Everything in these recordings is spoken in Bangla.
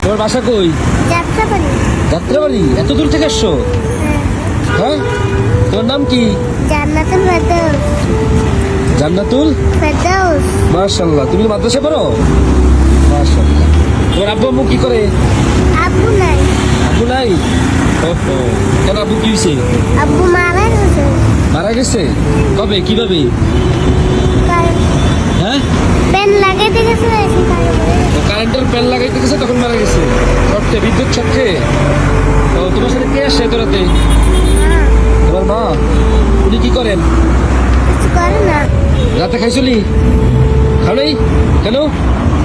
তোমার বাসা কই? যাত্রাবাড়ি। যাত্রাবাড়ি? এত দূর থেকে এসছো? হ্যাঁ, তোমার নাম কি? জান্নাতুল ফেরদৌস। জান্নাতুল ফেরদৌস। মাশাআল্লাহ। তুমি মাদ্রাসা পড়ো? মাশাআল্লাহ। তোমার আব্বু আম্মু কি করে? আব্বু নাই। আব্বু নাই? ওহো, কেন আব্বু কি হয়েছে? আব্বু মারা গেছে। মারা গেছে? কবে, কিভাবে? হ্যাঁ, পেন লাগাইতে গেছে সেখানে। কারেন্টের প্যান লাগাইতে গেছে তখন মারা গেছে। শর্টে, বিদ্যুৎ শর্টে। তো তোমার সাথে কে আসছে এত রাতে? তোমার মা। উনি কি করেন? কিছু করে না। রাতে খাইছলি? খাও নাই? কেন?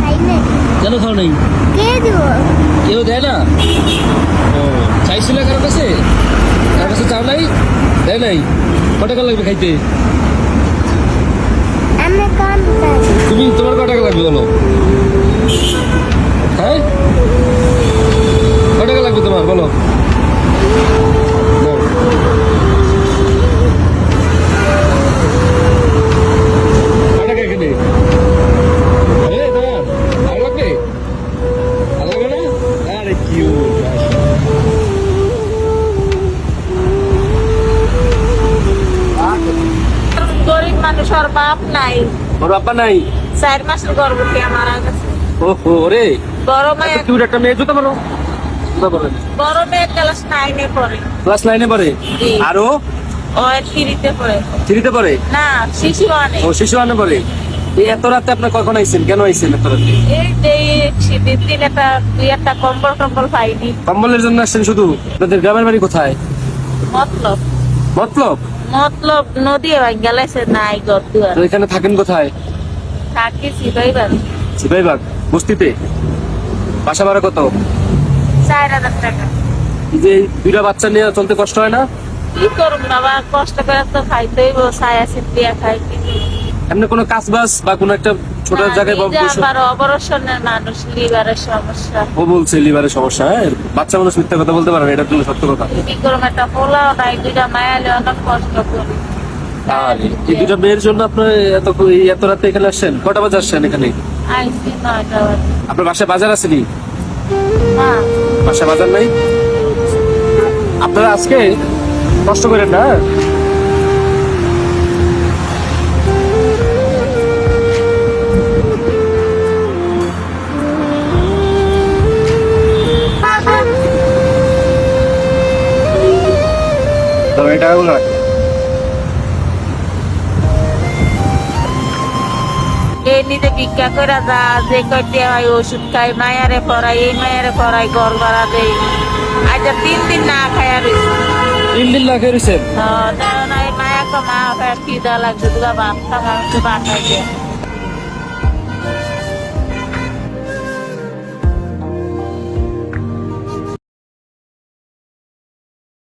খাই নাই। কেন খাও নাই? কে দিব? কেউ দেয় না? ও, চাইছিল কারো কাছে? কারো কাছে চাও নাই? দেয় নাই? কত টাকা লাগবে খাইতে? আমি কোন তুমি, তোমার কত টাকা লাগবে বলো? হ্যাঁ, কত টাকা লাগবে তোমার বলো? বল। কত টাকা এখানে? এই দাঁড়ান, আর লাগবে? আর লাগবে না? আরে কিউট। গরিব মানুষ, আর বাপ নাই। ওর বাবা নাই? 4 মাসের গর্ভবতী মারা গেছে। ওহো রে, বড় মেয়ে, কিউট একটা মেয়ে। জুতা বলো, জুতা বলো। বড় মেয়ে ক্লাস 9 এ পড়ে। ক্লাস 9-এ পড়ে? জি। আরো ও 3-তে পড়ে। 3-তে পড়ে? না, শিশু আনে। ও, শিশু আনে পড়ে। এই এত রাতে আপনার কখন আইছেন? কেন আইছেন এত রাতে? এই যে শীতের দিন দুই একটা কম্বল টম্বল পাইনি। কম্বলের জন্য আসছেন শুধু? আপনাদের গ্রামের বাড়ি কোথায়? মতলব মতলব? মতলব নদী গেলেছে নাই ঘর তো দুয়ার। এখানে থাকেন কোথায়? থাকি সিপাইবার। সিপাহীবাগ বস্তিতে? বাসা ভাড়া কত? 4000 টাকা। এই যে দুইটা বাচ্চা নিয়ে চলতে কষ্ট হয় না? কি করুন বাবা, কষ্ট করে তো খাইতেই ছায়া দিয়া খাই। কি করব? এমনি কোনো কাজ বাজ বা কোনো একটা ছোট জায়গায় নিজে বসে- আবার অপারেশনের মানুষ, লিভারের সমস্যা। ও বলছে লিভারের সমস্যা। হ্যাঁ, বাচ্চা মানুষ মিথ্যা কথা বলতে পারে না, এটা তো সত্য কথা। কি করবো, একটা পোলাও নাই, দুইটা মায়ালে অনেক কষ্ট করি। আর এই দুইটা মেয়ের জন্য আপনার এত রাতে এখানে আসছেন? কটা বাজে আসছেন এখানে? আইসি 9টা বাজে। আপনার বাসায় বাজার আসেনি? না, বাসায় বাজার নাই? আপনারা আজকে কষ্ট করেন না? তবে এই টাকাগুলো রাখেন। এই নিজে ভিক্ষা করে যা, যে কয়টি হয় ওষুধ খাই, মায়ারে পড়াই, এই মায়ারে পড়াই, ঘর ভাড়া দেই। আজ 3 দিন না খাইয়া রয়েছে। 3 দিন লাগে রয়েছেন? মায়া কা মা খিদা লাগছে, দুগা ভাত খাওয়া বাসায় দিয়ে